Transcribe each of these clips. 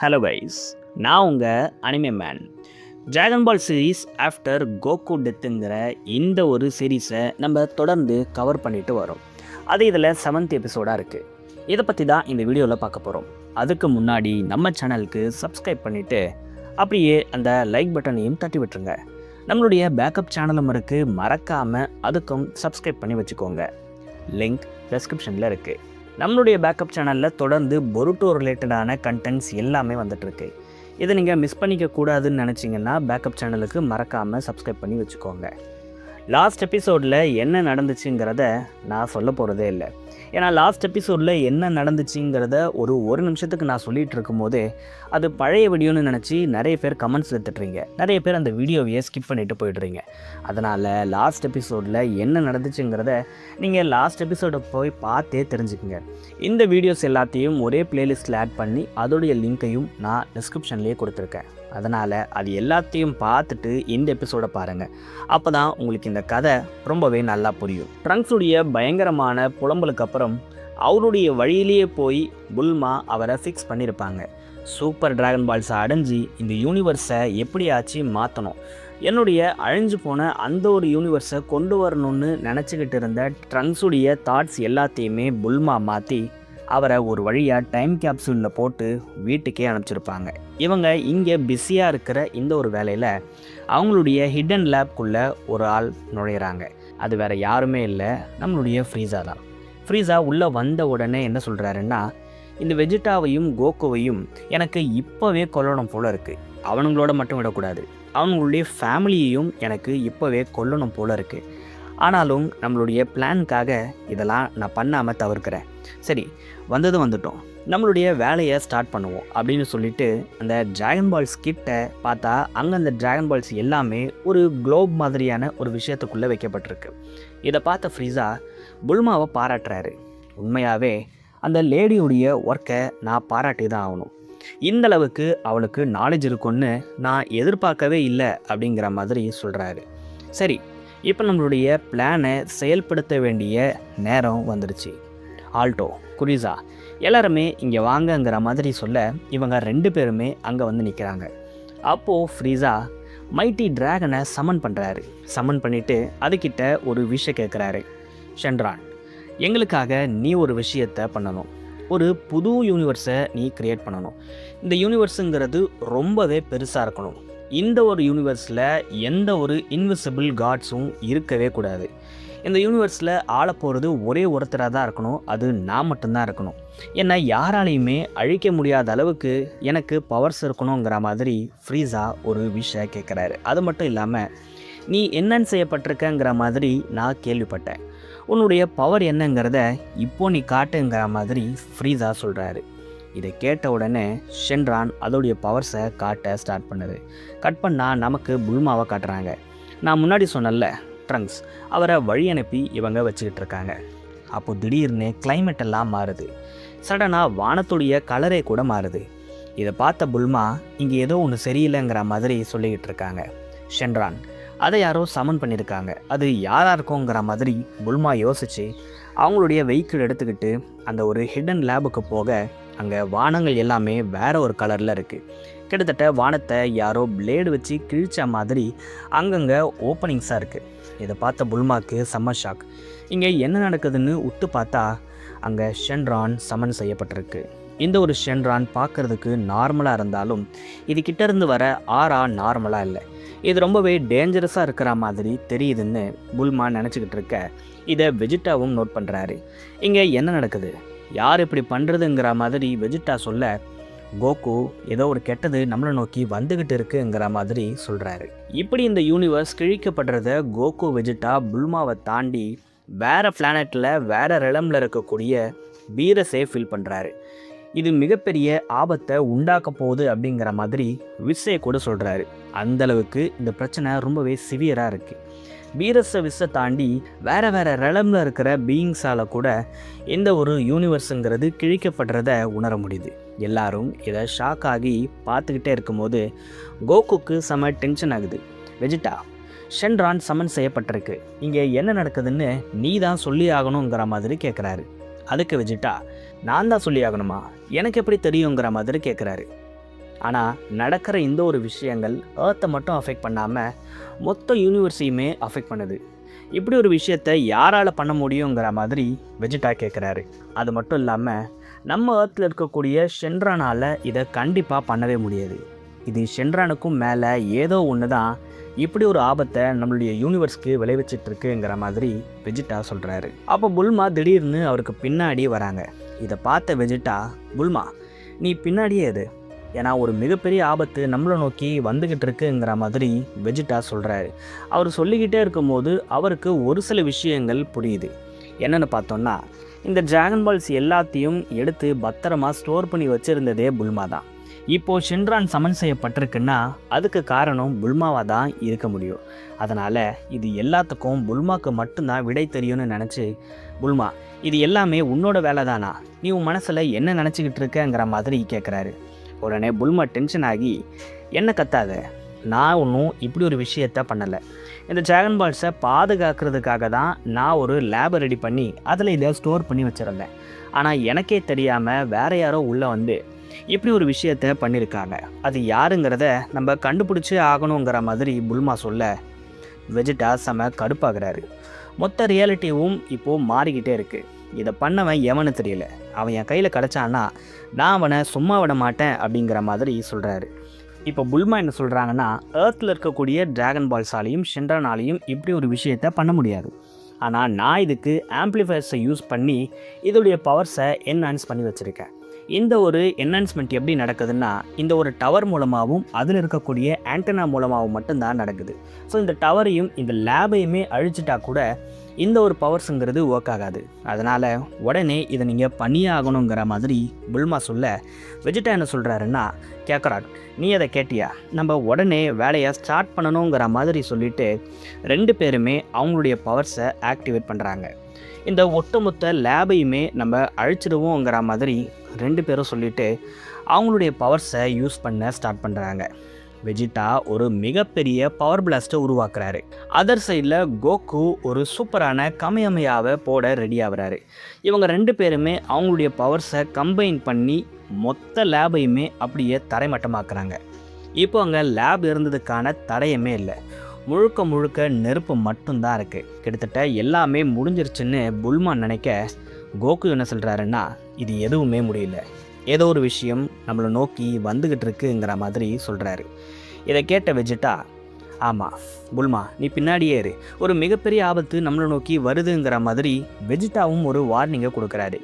Hello guys, நான் உங்கள் anime man. Dragon பால் series after Coco டெத்துங்கிற இந்த ஒரு சீரீஸை நம்ம தொடர்ந்து கவர் பண்ணிட்டு வரோம். அது இதில் 7th எபிசோடாக இருக்குது. இதை பற்றி தான் இந்த வீடியோவில் பார்க்க போகிறோம். அதுக்கு முன்னாடி நம்ம சேனலுக்கு சப்ஸ்கிரைப் பண்ணிவிட்டு அப்படியே அந்த லைக் பட்டனையும் தட்டி விட்டுருங்க. நம்மளுடைய பேக்கப் சேனலும் இருக்குது, மறக்காமல் அதுக்கும் சப்ஸ்கிரைப் பண்ணி வச்சுக்கோங்க. லிங்க் டிஸ்கிரிப்ஷனில் இருக்குது. நம்மளுடைய பேக்கப் சேனலில் தொடர்ந்து பொருட்டோ ரிலேட்டடான கண்டென்ட்ஸ் எல்லாமே வந்துட்டுருக்கு. இதை நீங்கள் மிஸ் பண்ணிக்கக்கூடாதுன்னு நினச்சிங்கன்னா பேக்கப் சேனலுக்கு மறக்காமல் சப்ஸ்கிரைப் பண்ணி வச்சுக்கோங்க. லாஸ்ட் எபிசோடில் என்ன நடந்துச்சுங்கிறத நான் சொல்ல போகிறதே இல்லை. ஏன்னா லாஸ்ட் எபிசோடில் என்ன நடந்துச்சுங்கிறத ஒரு நிமிஷத்துக்கு நான் சொல்லிகிட்டு இருக்கும்போதே அது பழைய வீடியோன்னு நினச்சி நிறைய பேர் கமெண்ட்ஸ் எடுத்துட்றீங்க. நிறைய பேர் அந்த வீடியோவையே ஸ்கிப் பண்ணிவிட்டு போய்ட்றீங்க. அதனால் லாஸ்ட் எபிசோடில் என்ன நடந்துச்சுங்கிறத நீங்கள் லாஸ்ட் எபிசோடை போய் பார்த்தே தெரிஞ்சுக்குங்க. இந்த வீடியோஸ் எல்லாத்தையும் ஒரே பிளேலிஸ்ட்டில் ஆட் பண்ணி அதோடைய லிங்க்கையும் நான் டிஸ்கிரிப்ஷன்லேயே கொடுத்துருக்கேன். அதனால் அது எல்லாத்தையும் பார்த்துட்டு இந்த எபிசோடை பாருங்கள். அப்போ தான் உங்களுக்கு இந்த கதை ரொம்பவே நல்லா புரியும். ட்ரங்க்ஸுடைய பயங்கரமான புலம்பலுக்கு அப்புறம் அவருடைய வழியிலேயே போய் புல்மா அவரை ஃபிக்ஸ் பண்ணியிருப்பாங்க. சூப்பர் டிராகன் பால்ஸை அடைஞ்சி இந்த யூனிவர்ஸை எப்படியாச்சு மாற்றணும், என்னுடைய அழிஞ்சு போன அந்த ஒரு யூனிவர்ஸை கொண்டு வரணும்னு நினச்சிக்கிட்டு இருந்த ட்ரங்க்ஸுடைய தாட்ஸ் எல்லாத்தையுமே புல்மா மாற்றி அவரை ஒரு வழியாக டைம் கேப்சூலில் போட்டு வீட்டுக்கே அனுப்பிச்சிருப்பாங்க. இவங்க இங்கே பிஸியாக இருக்கிற இந்த ஒரு வேலையில் அவங்களுடைய ஹிடன் லேப்குள்ளே ஒரு ஆள் நுழையிறாங்க. அது வேறு யாருமே இல்லை, நம்மளுடைய ஃப்ரீஸா தான். ஃப்ரீஸா உள்ளே வந்த உடனே என்ன சொல்கிறாருன்னா, இந்த வெஜிடாவையும் கோகுவையும் எனக்கு இப்போவே கொல்லணும் போல் இருக்குது. அவனுங்களோட மட்டும் விடக்கூடாது, அவங்களுடைய ஃபேமிலியையும் எனக்கு இப்போவே கொல்லணும் போல் இருக்குது. ஆனாலும் நம்மளுடைய பிளானுக்காக இதெல்லாம் நான் பண்ணாமல் தவிர்க்கிறேன். சரி, வந்துட்டோம், நம்மளுடைய வேலையை ஸ்டார்ட் பண்ணுவோம் அப்படின்னு சொல்லிட்டு அந்த டிராகன் பால்ஸ் கிட்ட பார்த்தா அங்கே அந்த டிராகன் பால்ஸ் எல்லாமே ஒரு குளோப் மாதிரியான ஒரு விஷயத்துக்குள்ளே வைக்கப்பட்டிருக்கு. இதை பார்த்த ஃப்ரீஸா புல்மாவை பாராட்டுறாரு. உண்மையாகவே அந்த லேடியுடைய ஒர்க்கை நான் பாராட்டி தான் ஆகணும். இந்தளவுக்கு அவளுக்கு நாலேஜ் இருக்குன்னு நான் எதிர்பார்க்கவே இல்லை அப்படிங்கிற மாதிரி சொல்கிறாரு. சரி, இப்போ நம்மளுடைய பிளானை செயல்படுத்த வேண்டிய நேரம் வந்துடுச்சு. ஆல்டோ, குரிஸா எல்லாருமே இங்கே வாங்கங்கிற மாதிரி சொல்ல இவங்க 2 பேருமே அங்கே வந்து நிற்கிறாங்க. அப்போது ஃப்ரீஸா மைட்டி டிராகனை சமன் பண்ணுறாரு. சமன் பண்ணிவிட்டு அதுக்கிட்ட ஒரு விஷயம் கேட்குறாரு. ஷென்ரான், எங்களுக்காக நீ ஒரு விஷயத்தை பண்ணணும். ஒரு புது யூனிவர்ஸை நீ க்ரியேட் பண்ணணும். இந்த யூனிவர்ஸுங்கிறது ரொம்பவே பெருசாக இருக்கணும். இந்த ஒரு யூனிவர்ஸில் எந்த ஒரு இன்விசிபிள் காட்ஸும் இருக்கவே கூடாது. இந்த யூனிவர்ஸில் ஆள போகிறது ஒரே ஒருத்தராக தான் இருக்கணும், அது நான் மட்டும்தான் இருக்கணும். என்னை யாராலையுமே அழிக்க முடியாத அளவுக்கு எனக்கு பவர்ஸ் இருக்கணுங்கிற மாதிரி ஃப்ரீஸா ஒரு விஷயம் கேட்குறாரு. அது மட்டும் இல்லாமல் நீ என்னன்னு செய்யப்பட்டிருக்கங்கிற மாதிரி நான் கேள்விப்பட்டேன். உன்னுடைய பவர் என்னங்கிறத இப்போ நீ காட்டுங்கிற மாதிரி ஃப்ரீஸா சொல்கிறாரு. இதை கேட்ட உடனே ஷென்ரான் அதோடைய பவர்ஸை காட்ட ஸ்டார்ட் பண்ணுது. கட் பண்ணால் நமக்கு புல்மாவை காட்டுறாங்க. நான் முன்னாடி சொன்னல, ட்ரங்க்ஸ் அவரை வழி அனுப்பி இவங்க வச்சுக்கிட்டு இருக்காங்க. அப்போது திடீர்னு கிளைமேட் எல்லாம் மாறுது. சடனாக வானத்துடைய கலரே கூட மாறுது. இதை பார்த்த புல்மா இங்கே ஏதோ ஒன்று சரியில்லைங்கிற மாதிரி சொல்லிக்கிட்டு இருக்காங்க. ஷென்ரான், அதை யாரோ சமன் பண்ணியிருக்காங்க, அது யாராக இருக்குங்கிற மாதிரி புல்மா யோசித்து அவங்களுடைய வெஹிக்கிள் எடுத்துக்கிட்டு அந்த ஒரு ஹிடன் லேபுக்கு போக அங்கே வானங்கள் எல்லாமே வேறு ஒரு கலரில் இருக்குது. கிட்டத்தட்ட வானத்தை யாரோ பிளேடு வச்சு கிழிச்ச மாதிரி அங்கங்கே ஓப்பனிங்ஸாக இருக்குது. இதை பார்த்த புல்மாக்கு செம்ம ஷாக். இங்கே என்ன நடக்குதுன்னு உத்து பார்த்தா அங்கே ஷென்ரான் சமன் செய்யப்பட்டிருக்கு. இந்த ஒரு ஷென்ரான் பார்க்குறதுக்கு நார்மலாக இருந்தாலும் இது கிட்டேருந்து வர ஆறா நார்மலாக இல்லை. இது ரொம்பவே டேஞ்சரஸாக இருக்கிற மாதிரி தெரியுதுன்னு புல்மா நினச்சிக்கிட்டு இருக்க இதை வெஜிட்டாவும் நோட் பண்ணுறாரு. இங்கே என்ன நடக்குது, யார் இப்படி பண்ணுறதுங்கிற மாதிரி வெஜிட்டா சொல்ல கோகு ஏதோ ஒரு கெட்டது நம்மளை நோக்கி வந்துக்கிட்டு இருக்குங்கிற மாதிரி சொல்கிறாரு. இப்படி இந்த யூனிவர்ஸ் கிழிக்கப்படுறத கோகு வெஜிட்டா புல்மாவை தாண்டி வேறு பிளானட்டில் வேறு ரெலமில் இருக்கக்கூடிய வீரஸே ஃபீல் பண்ணுறாரு. இது மிகப்பெரிய ஆபத்தை உண்டாக்க போகுது அப்படிங்கிற மாதிரி விஸ்ஸே கூட சொல்கிறாரு. அந்தளவுக்கு இந்த பிரச்சனை ரொம்பவே சிவியராக இருக்குது. வீரஸை தாண்டி வேறு ரெலமில் இருக்கிற பீயிங்ஸால் கூட இந்த ஒரு யூனிவர்ஸுங்கிறது கிழிக்கப்படுறத உணர முடியுது. எல்லாரும் இதை ஷாக் ஆகி பார்த்துக்கிட்டே இருக்கும்போது கோகுக்கு செம டென்ஷன் ஆகுது. வெஜிட்டா, ஷென்ரான் சமன் செய்யப்பட்டிருக்கு, இங்கே என்ன நடக்குதுன்னு நீ தான் சொல்லி ஆகணுங்கிற மாதிரி கேட்குறாரு. அதுக்கு வெஜிட்டா, நான் தான் சொல்லி ஆகணுமா, எனக்கு எப்படி தெரியுங்கிற மாதிரி கேட்குறாரு. ஆனால் நடக்கிற இந்த ஒரு விஷயங்கள் ஏர்த்தை மட்டும் அஃபெக்ட் பண்ணாமல் மொத்த யூனிவர்ஸையுமே அஃபெக்ட் பண்ணுது. இப்படி ஒரு விஷயத்தை யாரால் பண்ண முடியுங்கிற மாதிரி வெஜிடா கேட்குறாரு. அது மட்டும் இல்லாமல் நம்ம ஏர்த்தில் இருக்கக்கூடிய ஷென்ரானால் இதை கண்டிப்பாக பண்ணவே முடியாது. இது ஷென்ரானுக்கும் மேலே ஏதோ ஒன்று தான் இப்படி ஒரு ஆபத்தை நம்மளுடைய யூனிவர்ஸ்க்கு விளைவிச்சிட்டு இருக்குங்கிற மாதிரி வெஜிடா சொல்கிறாரு. அப்போ புல்மா திடீர்னு அவருக்கு பின்னாடி வராங்க. இதை பார்த்த வெஜிடா, புல்மா நீ பின்னாடியே எது, ஏன்னா ஒரு மிகப்பெரிய ஆபத்து நம்மளை நோக்கி வந்துக்கிட்டு இருக்குங்கிற மாதிரி வெஜிடா சொல்கிறாரு. அவர் சொல்லிக்கிட்டே இருக்கும்போது அவருக்கு ஒரு சில விஷயங்கள் புரியுது. என்னென்னு பார்த்தோன்னா, இந்த டிராகன் பால்ஸ் எல்லாத்தையும் எடுத்து பத்திரமா ஸ்டோர் பண்ணி வச்சுருந்ததே புல்மா தான். இப்போது ஷென்ரான் சமன் செய்யப்பட்டிருக்குன்னா அதுக்கு காரணம் புல்மாவாக தான் இருக்க முடியும். அதனால் இது எல்லாத்துக்கும் புல்மாவுக்கு மட்டும்தான் விடை தெரியும்னு நினச்சி, புல்மா இது எல்லாமே உன்னோட வேலை தானா, நீ உன் மனசில் என்ன நினச்சிக்கிட்டு இருக்கங்கிற மாதிரி கேட்குறாரு. உடனே புல்மா டென்ஷன் ஆகி, என்ன கத்தாத, நான் ஒன்றும் இப்படி ஒரு விஷயத்த பண்ணலை. இந்த டிராகன் பால்ஸை பாதுகாக்கிறதுக்காக தான் நான் ஒரு லேபை ரெடி பண்ணி அதில் இதை ஸ்டோர் பண்ணி வச்சுருந்தேன். ஆனால் எனக்கே தெரியாமல் வேறு யாரோ உள்ளே வந்து இப்படி ஒரு விஷயத்த பண்ணியிருக்காங்க. அது யாருங்கிறத நம்ம கண்டுபிடிச்சே ஆகணுங்கிற மாதிரி புல்மா சொல்ல வெஜிடா செம கடுப்பாகிறாரு. மொத்த ரியாலிட்டியும் இப்போது மாறிக்கிட்டே இருக்குது. இதை பண்ணவன் எவனு தெரியல, அவன் என் கையில் கிடச்சான்னா நான் அவனை சும்மா விட மாட்டேன் அப்படிங்கிற மாதிரி சொல்கிறாரு. இப்போ புல்மா என்ன சொல்கிறாங்கன்னா, ஏர்த்தில் இருக்கக்கூடிய டிராகன் பால்ஸாலையும் ஷென்ரானாலையும் இப்படி ஒரு விஷயத்த பண்ண முடியாது. ஆனால் நான் இதுக்கு ஆம்ப்ளிஃபயர்ஸை யூஸ் பண்ணி இதோடைய பவர்ஸை என்ஹான்ஸ் பண்ணி வச்சுருக்கேன். இந்த ஒரு என்ஹான்ஸ்மெண்ட் எப்படி நடக்குதுன்னா, இந்த ஒரு டவர் மூலமாகவும் அதில் இருக்கக்கூடிய ஆண்டனா மூலமாகவும் மட்டும்தான் நடக்குது. ஸோ இந்த டவரையும் இந்த லேபையுமே அழிச்சிட்டா கூட இந்த ஒரு பவர்ஸுங்கிறது ஒர்க் ஆகாது. அதனால் உடனே இதை நீங்கள் பண்ணியே ஆகணுங்கிற மாதிரி புல்மா சொல்ல, வெஜிடா என்ன சொல்கிறாருன்னா, கேட்குறாட் நீ அதை கேட்டியா, நம்ம உடனே வேலையை ஸ்டார்ட் பண்ணணுங்கிற மாதிரி சொல்லிவிட்டு 2 பேருமே அவங்களுடைய பவர்ஸை ஆக்டிவேட் பண்ணுறாங்க. இந்த ஒட்டுமொத்த லேபையுமே நம்ம அழிச்சிடுவோங்கிற மாதிரி 2 பேரும் சொல்லிவிட்டு அவங்களுடைய பவர்ஸை யூஸ் பண்ண ஸ்டார்ட் பண்ணுறாங்க. வெஜிடா ஒரு மிகப்பெரிய பவர் பிளாஸ்ட்டை உருவாக்குறாரு. அதர் சைடில் கோகு ஒரு சூப்பரான கமயமையாவை போட ரெடி ஆகிறாரு. இவங்க 2 பேருமே அவங்களுடைய பவர்ஸை கம்பைன் பண்ணி மொத்த லேபையுமே அப்படியே தரைமட்டமாக்குறாங்க. இப்போ அங்கே லேப் இருந்ததுக்கான தடையமே இல்லை, முழுக்க முழுக்க நெருப்பு மட்டும்தான் இருக்குது. கிட்டத்தட்ட எல்லாமே முடிஞ்சிருச்சுன்னு புல்மா நினைக்க, கோகு என்ன சொல்கிறாருன்னா, இது எதுவுமே முடியல, ஏதோ ஒரு விஷயம் நம்மளை நோக்கி வந்துக்கிட்டு இருக்குங்கிற மாதிரி சொல்கிறாரு. இதை கேட்ட வெஜிடா, ஆமாம் புல்மா நீ பின்னாடியே இரு, ஒரு மிகப்பெரிய ஆபத்து நம்மளை நோக்கி வருதுங்கிற மாதிரி வெஜிடாவும் ஒரு வார்னிங்கை கொடுக்குறாரு.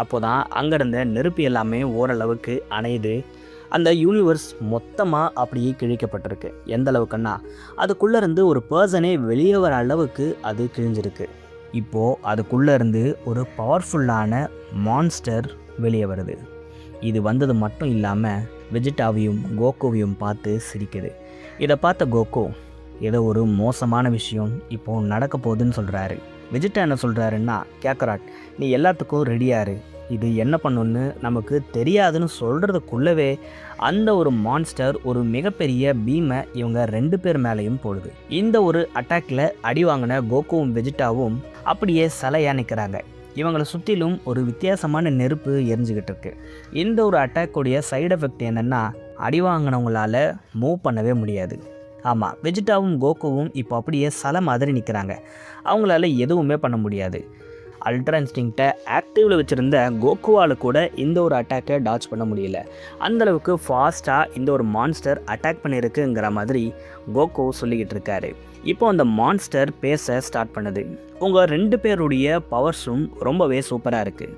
அப்போ தான் அங்கேருந்த நெருப்பு எல்லாமே ஓரளவுக்கு அணையுது. அந்த யூனிவர்ஸ் மொத்தமாக அப்படியே கிழிக்கப்பட்டிருக்கு. எந்த அளவுக்குன்னா, அதுக்குள்ளேருந்து ஒரு பர்சனே வெளியே வர அளவுக்கு அது கிழிஞ்சிருக்கு. இப்போது அதுக்குள்ளேருந்து ஒரு பவர்ஃபுல்லான மான்ஸ்டர் வெளியே வருது. இது வந்தது மட்டும் இல்லாமல் வெஜிடாவையும் கோகுவையும் பார்த்து சிரிக்குது. இதை பார்த்த கோகு, ஏதோ ஒரு மோசமான விஷயம் இப்போது நடக்க போகுதுன்னு சொல்கிறாரு. வெஜிடா என்ன சொல்கிறாருன்னா, கேட்குறாட் நீ எல்லாத்துக்கும் ரெடியாரு, இது என்ன பண்ணுன்னு நமக்கு தெரியாதுன்னு சொல்கிறதுக்குள்ளவே அந்த ஒரு மான்ஸ்டர் ஒரு மிகப்பெரிய பீமை இவங்க 2 பேர் மேலேயும் போடுது. இந்த ஒரு அட்டாக்ல அடி வாங்கின கோகுவும் வெஜிடாவும் அப்படியே சிலையாக நிற்கிறாங்க. இவங்களை சுற்றிலும் ஒரு வித்தியாசமான நெருப்பு எரிஞ்சுக்கிட்டு இருக்கு. இந்த ஒரு அட்டாக்குடைய சைடு எஃபெக்ட் என்னென்னா, அடி வாங்கினவங்களால மூவ் பண்ணவே முடியாது. ஆமாம், வெஜிடாவும் கோகுவும் இப்போ அப்படியே சிலை மாதிரி நிற்கிறாங்க. அவங்களால எதுவுமே பண்ண முடியாது. அல்ட்ரா இன்ஸ்டிங்க்டை ஆக்டிவில் வச்சுருந்த கோகுவால் கூட இந்த ஒரு அட்டாக்கை டாச் பண்ண முடியல. அந்தளவுக்கு ஃபாஸ்ட்டாக இந்த ஒரு மான்ஸ்டர் அட்டாக் பண்ணியிருக்குங்கிற மாதிரி கோகு சொல்லிக்கிட்டு இருக்காரு. இப்போ அந்த மான்ஸ்டர் பேச ஸ்டார்ட் பண்ணுது. உங்கள் 2 பேருடைய பவர்ஸும் ரொம்பவே சூப்பராக இருக்குது,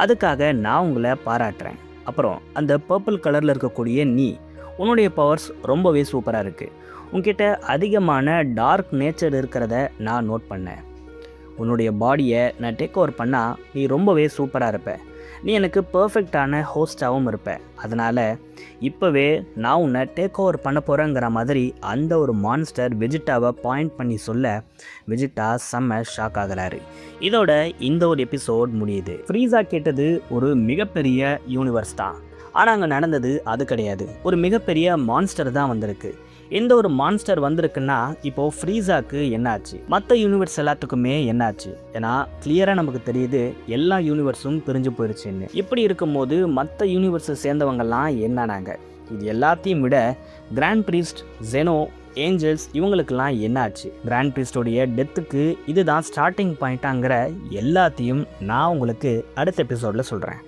அதுக்காக நான் உங்களை பாராட்டுறேன். அப்புறம் அந்த பர்பிள் கலரில் இருக்கக்கூடிய நீ, உன்னுடைய பவர்ஸ் ரொம்பவே சூப்பராக இருக்குது. உன்கிட்ட அதிகமான டார்க் நேச்சர் இருக்கிறத நான் நோட் பண்ணேன். உன்னுடைய பாடியை நான் டேக் ஓவர் பண்ணால் நீ ரொம்பவே சூப்பராக இருப்ப. நீ எனக்கு பர்ஃபெக்டான ஹோஸ்டாகவும் இருப்ப. அதனால் இப்போவே நான் உன்னை டேக் ஓவர் பண்ண போகிறேங்கிற மாதிரி அந்த ஒரு மான்ஸ்டர் வெஜிடாவை பாயிண்ட் பண்ணி சொல்ல வெஜிடா செம்ம ஷாக் ஆகிறாரு. இதோட இந்த ஒரு எபிசோட் முடியுது. ஃப்ரீஸா கேட்டது ஒரு மிகப்பெரிய யூனிவர்ஸ் தான், ஆனால் அங்கே நடந்தது அது கிடையாது. ஒரு மிகப்பெரிய மான்ஸ்டர் தான் வந்திருக்கு. எந்த ஒரு மான்ஸ்டர் வந்திருக்குன்னா இப்போது ஃப்ரீஸாக்கு என்னாச்சு, மற்ற யூனிவர்ஸ் எல்லாத்துக்குமே என்னாச்சு? ஏன்னா கிளியராக நமக்கு தெரியுது எல்லா யூனிவர்ஸும் பிரிஞ்சு போயிடுச்சுன்னு. இப்படி இருக்கும்போது மற்ற யூனிவர்ஸை சேர்ந்தவங்கெல்லாம் என்னானாங்க? இது எல்லாத்தையும் விட கிராண்ட் ப்ரீஸ்ட், ஜெனோ, ஏஞ்சல்ஸ் இவங்களுக்கெல்லாம் என்னாச்சு, கிராண்ட் ப்ரீஸ்டோடைய டெத்துக்கு இதுதான் ஸ்டார்டிங் பாயிண்ட்டாங்கிற எல்லாத்தையும் நான் உங்களுக்கு அடுத்த எபிசோடில் சொல்கிறேன்.